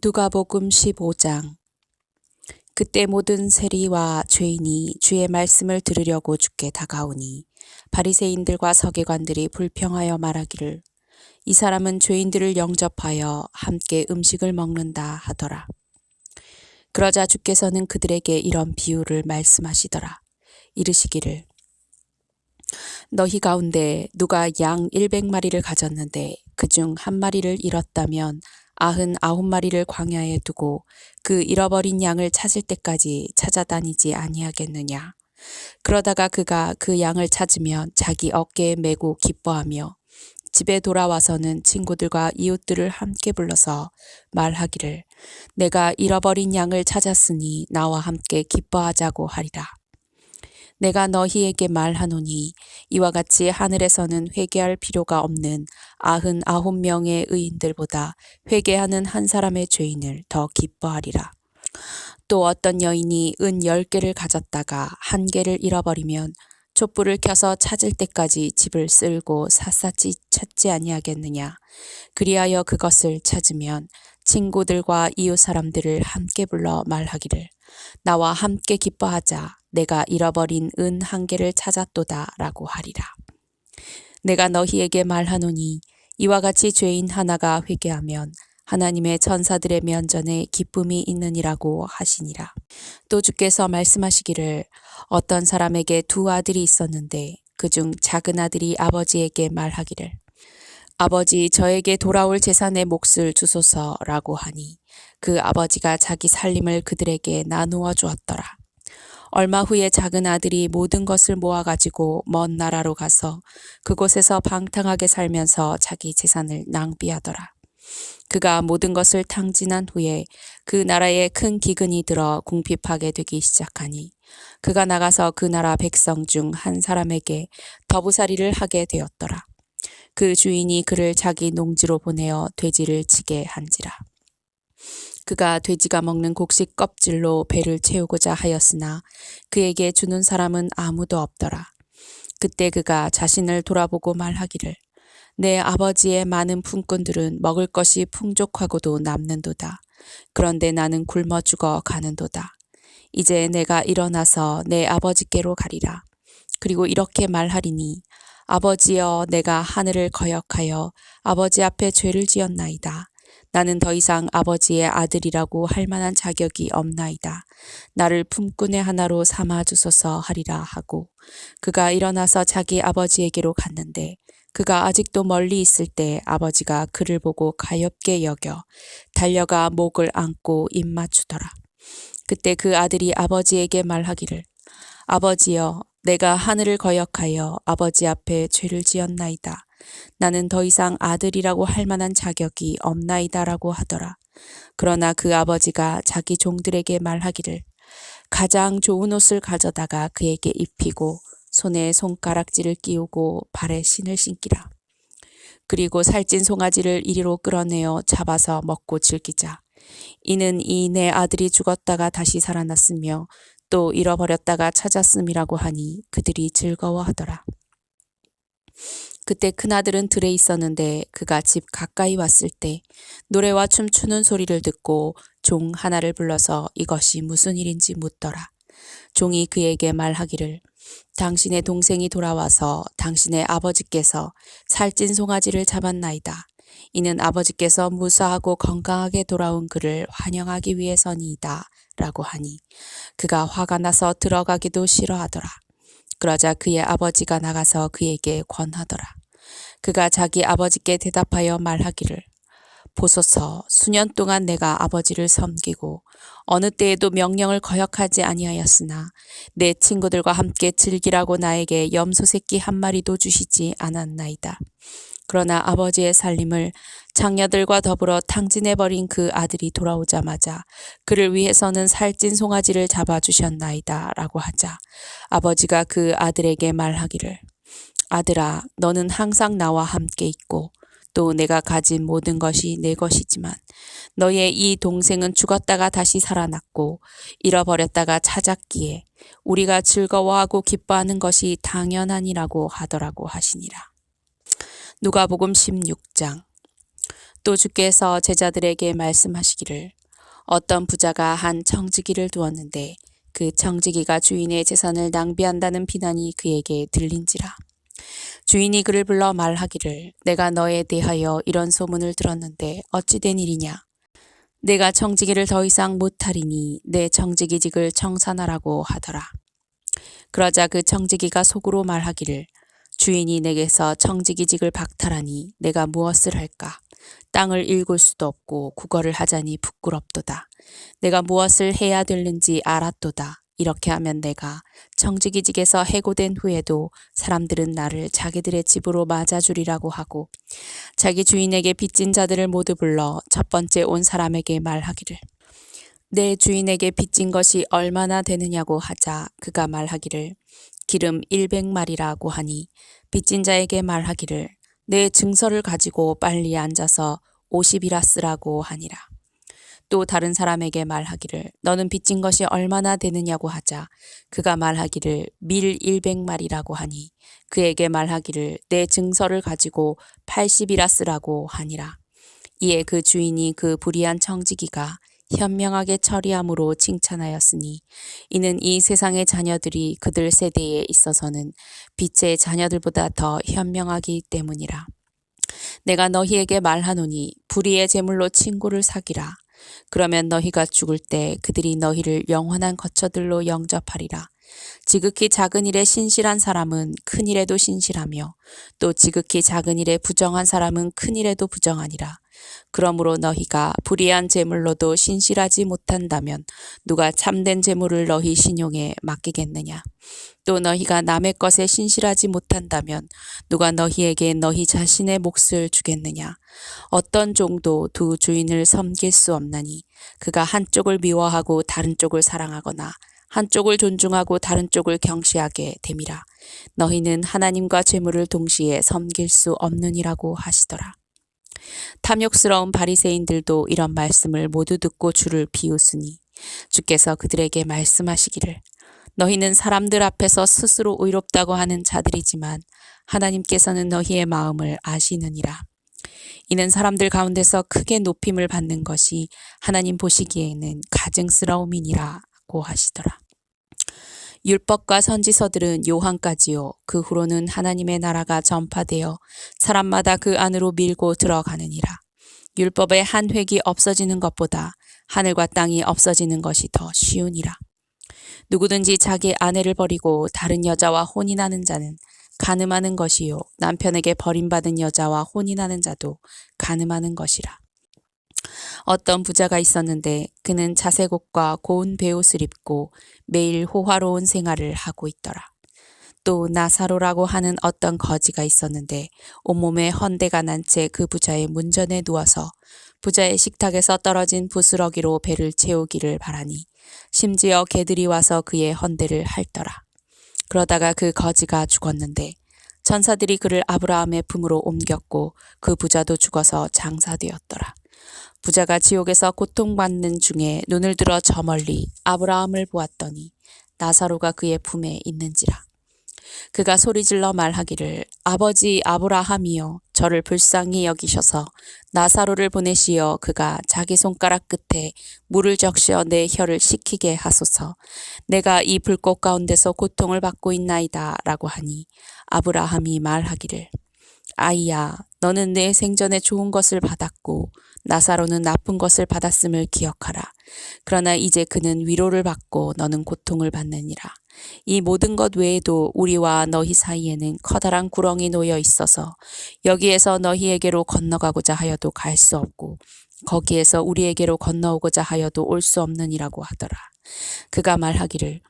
누가복음 15장. 그때 모든 세리와 죄인이 주의 말씀을 들으려고 주께 다가오니 바리새인들과 서기관들이 불평하여 말하기를 이 사람은 죄인들을 영접하여 함께 음식을 먹는다 하더라. 그러자 주께서는 그들에게 이런 비유를 말씀하시더라. 이르시기를 너희 가운데 누가 양 100마리를 가졌는데 그중 한 마리를 잃었다면 99마리를 광야에 두고 그 잃어버린 양을 찾을 때까지 찾아다니지 아니하겠느냐. 그러다가 그가 그 양을 찾으면 자기 어깨에 메고 기뻐하며 집에 돌아와서는 친구들과 이웃들을 함께 불러서 말하기를 내가 잃어버린 양을 찾았으니 나와 함께 기뻐하자고 하리라. 내가 너희에게 말하노니 이와 같이 하늘에서는 회개할 필요가 없는 99명의 의인들보다 회개하는 한 사람의 죄인을 더 기뻐하리라. 또 어떤 여인이 은 10개를 가졌다가 한 개를 잃어버리면 촛불을 켜서 찾을 때까지 집을 쓸고 샅샅이 찾지 아니하겠느냐. 그리하여 그것을 찾으면 친구들과 이웃 사람들을 함께 불러 말하기를 나와 함께 기뻐하자. 내가 잃어버린 은 1개를 찾았도다 라고 하리라. 내가 너희에게 말하노니 이와 같이 죄인 하나가 회개하면 하나님의 천사들의 면전에 기쁨이 있느니라고 하시니라. 또 주께서 말씀하시기를 어떤 사람에게 2 아들이 있었는데 그중 작은 아들이 아버지에게 말하기를 아버지 저에게 돌아올 재산의 몫을 주소서라고 하니 그 아버지가 자기 살림을 그들에게 나누어 주었더라. 얼마 후에 작은 아들이 모든 것을 모아가지고 먼 나라로 가서 그곳에서 방탕하게 살면서 자기 재산을 낭비하더라. 그가 모든 것을 탕진한 후에 그 나라에 큰 기근이 들어 궁핍하게 되기 시작하니 그가 나가서 그 나라 백성 중 한 사람에게 더부살이를 하게 되었더라. 그 주인이 그를 자기 농지로 보내어 돼지를 치게 한지라. 그가 돼지가 먹는 곡식 껍질로 배를 채우고자 하였으나 그에게 주는 사람은 아무도 없더라. 그때 그가 자신을 돌아보고 말하기를 내 아버지의 많은 품꾼들은 먹을 것이 풍족하고도 남는도다. 그런데 나는 굶어 죽어 가는도다. 이제 내가 일어나서 내 아버지께로 가리라. 그리고 이렇게 말하리니 아버지여 내가 하늘을 거역하여 아버지 앞에 죄를 지었나이다. 나는 더 이상 아버지의 아들이라고 할 만한 자격이 없나이다. 나를 품꾼의 하나로 삼아 주소서 하리라 하고 그가 일어나서 자기 아버지에게로 갔는데 그가 아직도 멀리 있을 때 아버지가 그를 보고 가엾게 여겨 달려가 목을 안고 입 맞추더라. 그때 그 아들이 아버지에게 말하기를 아버지여 내가 하늘을 거역하여 아버지 앞에 죄를 지었나이다. 나는 더 이상 아들이라고 할 만한 자격이 없나이다라고 하더라. 그러나 그 아버지가 자기 종들에게 말하기를 가장 좋은 옷을 가져다가 그에게 입히고 손에 손가락질을 끼우고 발에 신을 신기라. 그리고 살찐 송아지를 이리로 끌어내어 잡아서 먹고 즐기자. 이는 이 내 아들이 죽었다가 다시 살아났으며 또 잃어버렸다가 찾았음이라고 하니 그들이 즐거워하더라. 그때 큰아들은 들에 있었는데 그가 집 가까이 왔을 때 노래와 춤추는 소리를 듣고 종 하나를 불러서 이것이 무슨 일인지 묻더라. 종이 그에게 말하기를 당신의 동생이 돌아와서 당신의 아버지께서 살찐 송아지를 잡았나이다. 이는 아버지께서 무사하고 건강하게 돌아온 그를 환영하기 위해서니이다. 라고 하니 그가 화가 나서 들어가기도 싫어하더라. 그러자 그의 아버지가 나가서 그에게 권하더라. 그가 자기 아버지께 대답하여 말하기를 보소서 수년 동안 내가 아버지를 섬기고 어느 때에도 명령을 거역하지 아니하였으나 내 친구들과 함께 즐기라고 나에게 염소 새끼 1마리도 주시지 않았나이다. 그러나 아버지의 살림을 장녀들과 더불어 탕진해버린 그 아들이 돌아오자마자 그를 위해서는 살찐 송아지를 잡아주셨나이다 라고 하자 아버지가 그 아들에게 말하기를 아들아 너는 항상 나와 함께 있고 또 내가 가진 모든 것이 내 것이지만 너의 이 동생은 죽었다가 다시 살아났고 잃어버렸다가 찾았기에 우리가 즐거워하고 기뻐하는 것이 당연하니라고 하더라고 하시니라. 누가복음 16장. 또 주께서 제자들에게 말씀하시기를 어떤 부자가 한 청지기를 두었는데 그 청지기가 주인의 재산을 낭비한다는 비난이 그에게 들린지라. 주인이 그를 불러 말하기를 내가 너에 대하여 이런 소문을 들었는데 어찌 된 일이냐. 내가 청지기를 더 이상 못하리니 내 청지기직을 청산하라고 하더라. 그러자 그 청지기가 속으로 말하기를 주인이 내게서 청지기직을 박탈하니 내가 무엇을 할까. 땅을 일굴 수도 없고 국어를 하자니 부끄럽도다. 내가 무엇을 해야 되는지 알았도다. 이렇게 하면 내가 청지기직에서 해고된 후에도 사람들은 나를 자기들의 집으로 맞아주리라고 하고 자기 주인에게 빚진 자들을 모두 불러 첫 번째 온 사람에게 말하기를 내 주인에게 빚진 것이 얼마나 되느냐고 하자 그가 말하기를 기름 100마리라고 하니 빚진 자에게 말하기를 내 증서를 가지고 빨리 앉아서 50이라 쓰라고 하니라. 또 다른 사람에게 말하기를 너는 빚진 것이 얼마나 되느냐고 하자 그가 말하기를 밀 100마리라고 하니 그에게 말하기를 내 증서를 가지고 80이라 쓰라고 하니라. 이에 그 주인이 그 불의한 청지기가 현명하게 처리함으로 칭찬하였으니 이는 이 세상의 자녀들이 그들 세대에 있어서는 빛의 자녀들보다 더 현명하기 때문이라. 내가 너희에게 말하노니 불의의 재물로 친구를 사기라. 그러면 너희가 죽을 때 그들이 너희를 영원한 거처들로 영접하리라. 지극히 작은 일에 신실한 사람은 큰 일에도 신실하며 또 지극히 작은 일에 부정한 사람은 큰 일에도 부정하니라. 그러므로 너희가 불의한 재물로도 신실하지 못한다면 누가 참된 재물을 너희 신용에 맡기겠느냐. 또 너희가 남의 것에 신실하지 못한다면 누가 너희에게 너희 자신의 몫을 주겠느냐. 어떤 종도 두 주인을 섬길 수 없나니 그가 한쪽을 미워하고 다른 쪽을 사랑하거나 한쪽을 존중하고 다른 쪽을 경시하게 됨이라. 너희는 하나님과 재물을 동시에 섬길 수 없느니라고 하시더라. 탐욕스러운 바리새인들도 이런 말씀을 모두 듣고 주를 비웃으니 주께서 그들에게 말씀하시기를 너희는 사람들 앞에서 스스로 의롭다고 하는 자들이지만 하나님께서는 너희의 마음을 아시느니라. 이는 사람들 가운데서 크게 높임을 받는 것이 하나님 보시기에는 가증스러움이니라고 하시더라. 율법과 선지서들은 요한까지요. 그 후로는 하나님의 나라가 전파되어 사람마다 그 안으로 밀고 들어가느니라. 율법의 한 획이 없어지는 것보다 하늘과 땅이 없어지는 것이 더 쉬우니라. 누구든지 자기 아내를 버리고 다른 여자와 혼인하는 자는 간음하는 것이요. 남편에게 버림받은 여자와 혼인하는 자도 간음하는 것이라. 어떤 부자가 있었는데 그는 자색 옷과 고운 베옷을 입고 매일 호화로운 생활을 하고 있더라. 또 나사로라고 하는 어떤 거지가 있었는데 온몸에 헌대가 난 채 그 부자의 문전에 누워서 부자의 식탁에서 떨어진 부스러기로 배를 채우기를 바라니 심지어 개들이 와서 그의 헌대를 핥더라. 그러다가 그 거지가 죽었는데 천사들이 그를 아브라함의 품으로 옮겼고 그 부자도 죽어서 장사되었더라. 부자가 지옥에서 고통받는 중에 눈을 들어 저 멀리 아브라함을 보았더니 나사로가 그의 품에 있는지라. 그가 소리질러 말하기를 아버지 아브라함이여 저를 불쌍히 여기셔서 나사로를 보내시어 그가 자기 손가락 끝에 물을 적셔 내 혀를 식히게 하소서. 내가 이 불꽃 가운데서 고통을 받고 있나이다 라고 하니 아브라함이 말하기를 아이야 너는 내 생전에 좋은 것을 받았고 나사로는 나쁜 것을 받았음을 기억하라. 그러나 이제 그는 위로를 받고 너는 고통을 받느니라. 이 모든 것 외에도 우리와 너희 사이에는 커다란 구렁이 놓여 있어서 여기에서 너희에게로 건너가고자 하여도 갈 수 없고 거기에서 우리에게로 건너오고자 하여도 올 수 없느니라고 하더라. 그가 말하기를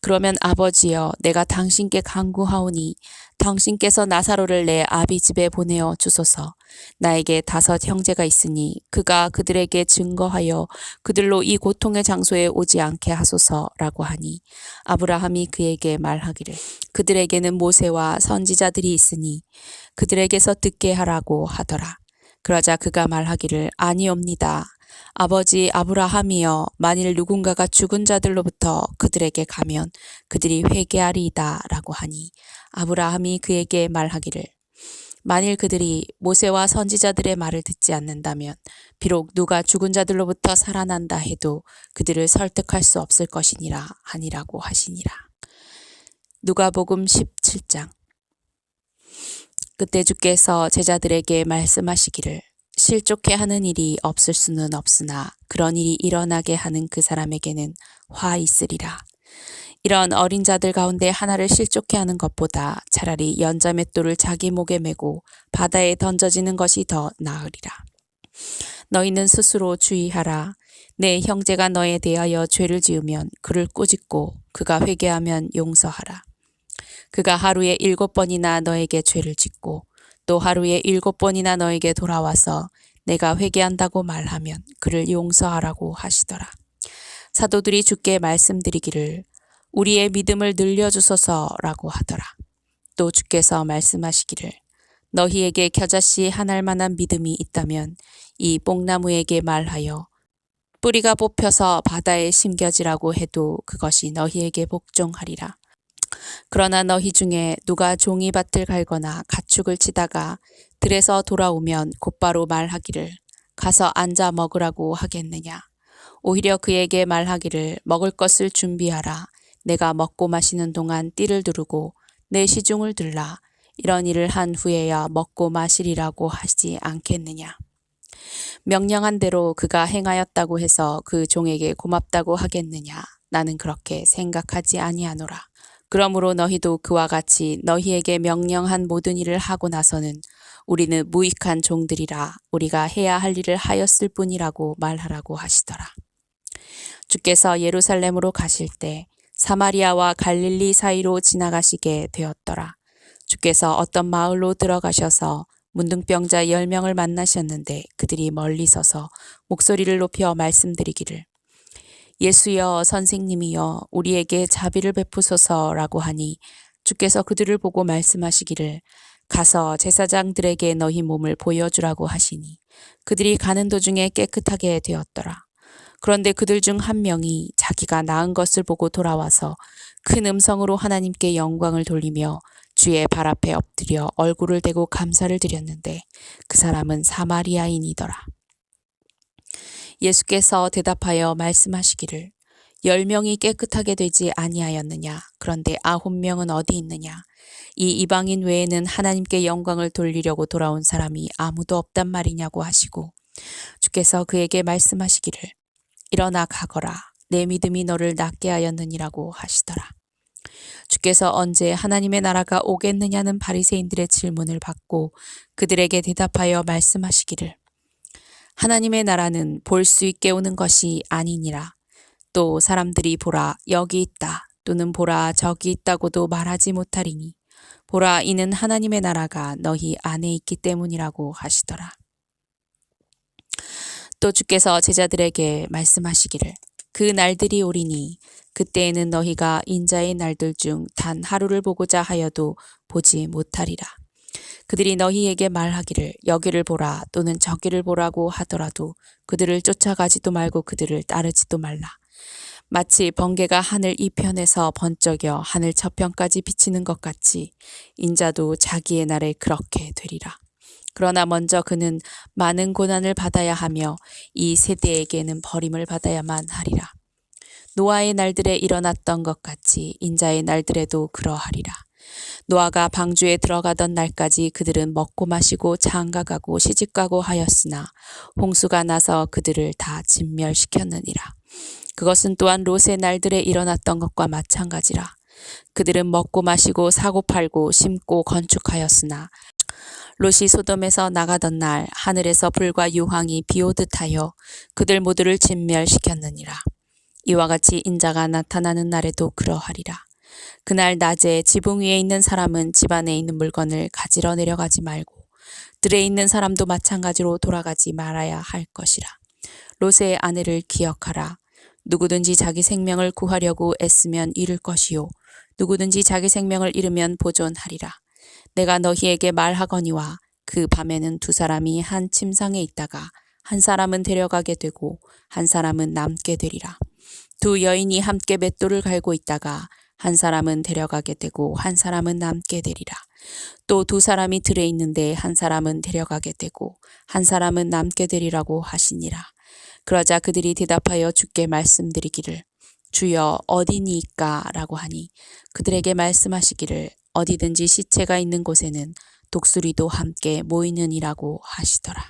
그러면 아버지여 내가 당신께 간구하오니 당신께서 나사로를 내 아비 집에 보내어 주소서. 나에게 5 형제가 있으니 그가 그들에게 증거하여 그들로 이 고통의 장소에 오지 않게 하소서라고 하니 아브라함이 그에게 말하기를 그들에게는 모세와 선지자들이 있으니 그들에게서 듣게 하라고 하더라. 그러자 그가 말하기를 아니옵니다. 아버지 아브라함이여 만일 누군가가 죽은 자들로부터 그들에게 가면 그들이 회개하리이다 라고 하니 아브라함이 그에게 말하기를 만일 그들이 모세와 선지자들의 말을 듣지 않는다면 비록 누가 죽은 자들로부터 살아난다 해도 그들을 설득할 수 없을 것이니라 하니라고 하시니라. 누가복음 17장. 그때 주께서 제자들에게 말씀하시기를 실족해 하는 일이 없을 수는 없으나 그런 일이 일어나게 하는 그 사람에게는 화 있으리라. 이런 어린 자들 가운데 하나를 실족해 하는 것보다 차라리 연자맷돌을 자기 목에 메고 바다에 던져지는 것이 더 나으리라. 너희는 스스로 주의하라. 내 형제가 너에 대하여 죄를 지으면 그를 꾸짖고 그가 회개하면 용서하라. 그가 하루에 7번이나 너에게 죄를 짓고 또 하루에 7번이나 너에게 돌아와서 내가 회개한다고 말하면 그를 용서하라고 하시더라. 사도들이 주께 말씀드리기를 우리의 믿음을 늘려주소서라고 하더라. 또 주께서 말씀하시기를 너희에게 겨자씨 하나일 만한 믿음이 있다면 이 뽕나무에게 말하여 뿌리가 뽑혀서 바다에 심겨지라고 해도 그것이 너희에게 복종하리라. 그러나 너희 중에 누가 종이밭을 갈거나 가축을 치다가 들에서 돌아오면 곧바로 말하기를 가서 앉아 먹으라고 하겠느냐. 오히려 그에게 말하기를 먹을 것을 준비하라. 내가 먹고 마시는 동안 띠를 두르고 내 시중을 들라. 이런 일을 한 후에야 먹고 마시리라고 하지 않겠느냐. 명령한 대로 그가 행하였다고 해서 그 종에게 고맙다고 하겠느냐. 나는 그렇게 생각하지 아니하노라. 그러므로 너희도 그와 같이 너희에게 명령한 모든 일을 하고 나서는 우리는 무익한 종들이라 우리가 해야 할 일을 하였을 뿐이라고 말하라고 하시더라. 주께서 예루살렘으로 가실 때 사마리아와 갈릴리 사이로 지나가시게 되었더라. 주께서 어떤 마을로 들어가셔서 문둥병자 10명을 만나셨는데 그들이 멀리 서서 목소리를 높여 말씀드리기를 예수여 선생님이여 우리에게 자비를 베푸소서라고 하니 주께서 그들을 보고 말씀하시기를 가서 제사장들에게 너희 몸을 보여주라고 하시니 그들이 가는 도중에 깨끗하게 되었더라. 그런데 그들 중 한 명이 자기가 나은 것을 보고 돌아와서 큰 음성으로 하나님께 영광을 돌리며 주의 발 앞에 엎드려 얼굴을 대고 감사를 드렸는데 그 사람은 사마리아인이더라. 예수께서 대답하여 말씀하시기를 10명이 깨끗하게 되지 아니하였느냐. 그런데 9명은 어디 있느냐. 이 이방인 외에는 하나님께 영광을 돌리려고 돌아온 사람이 아무도 없단 말이냐고 하시고 주께서 그에게 말씀하시기를 일어나 가거라. 내 믿음이 너를 낫게 하였느니라고 하시더라. 주께서 언제 하나님의 나라가 오겠느냐는 바리새인들의 질문을 받고 그들에게 대답하여 말씀하시기를 하나님의 나라는 볼 수 있게 오는 것이 아니니라. 또 사람들이 보라 여기 있다 또는 보라 저기 있다고도 말하지 못하리니 보라 이는 하나님의 나라가 너희 안에 있기 때문이라고 하시더라. 또 주께서 제자들에게 말씀하시기를 그 날들이 오리니 그때에는 너희가 인자의 날들 중 단 하루를 보고자 하여도 보지 못하리라. 그들이 너희에게 말하기를 여기를 보라 또는 저기를 보라고 하더라도 그들을 쫓아가지도 말고 그들을 따르지도 말라. 마치 번개가 하늘 이편에서 번쩍여 하늘 저편까지 비치는 것 같이 인자도 자기의 날에 그렇게 되리라. 그러나 먼저 그는 많은 고난을 받아야 하며 이 세대에게는 버림을 받아야만 하리라. 노아의 날들에 일어났던 것 같이 인자의 날들에도 그러하리라. 노아가 방주에 들어가던 날까지 그들은 먹고 마시고 장가가고 시집가고 하였으나 홍수가 나서 그들을 다 진멸시켰느니라. 그것은 또한 롯의 날들에 일어났던 것과 마찬가지라. 그들은 먹고 마시고 사고 팔고 심고 건축하였으나 롯이 소돔에서 나가던 날 하늘에서 불과 유황이 비오듯 하여 그들 모두를 진멸시켰느니라. 이와 같이 인자가 나타나는 날에도 그러하리라. 그날 낮에 지붕 위에 있는 사람은 집 안에 있는 물건을 가지러 내려가지 말고 들에 있는 사람도 마찬가지로 돌아가지 말아야 할 것이라. 롯의 아내를 기억하라. 누구든지 자기 생명을 구하려고 애쓰면 잃을 것이요 누구든지 자기 생명을 잃으면 보존하리라. 내가 너희에게 말하거니와 그 밤에는 두 사람이 한 침상에 있다가 한 사람은 데려가게 되고 한 사람은 남게 되리라. 두 여인이 함께 맷돌을 갈고 있다가 한 사람은 데려가게 되고 한 사람은 남게 되리라. 또 두 사람이 들에 있는데 한 사람은 데려가게 되고 한 사람은 남게 되리라고 하시니라. 그러자 그들이 대답하여 주께 말씀드리기를 주여 어디니까 라고 하니 그들에게 말씀하시기를 어디든지 시체가 있는 곳에는 독수리도 함께 모이느니라고 하시더라.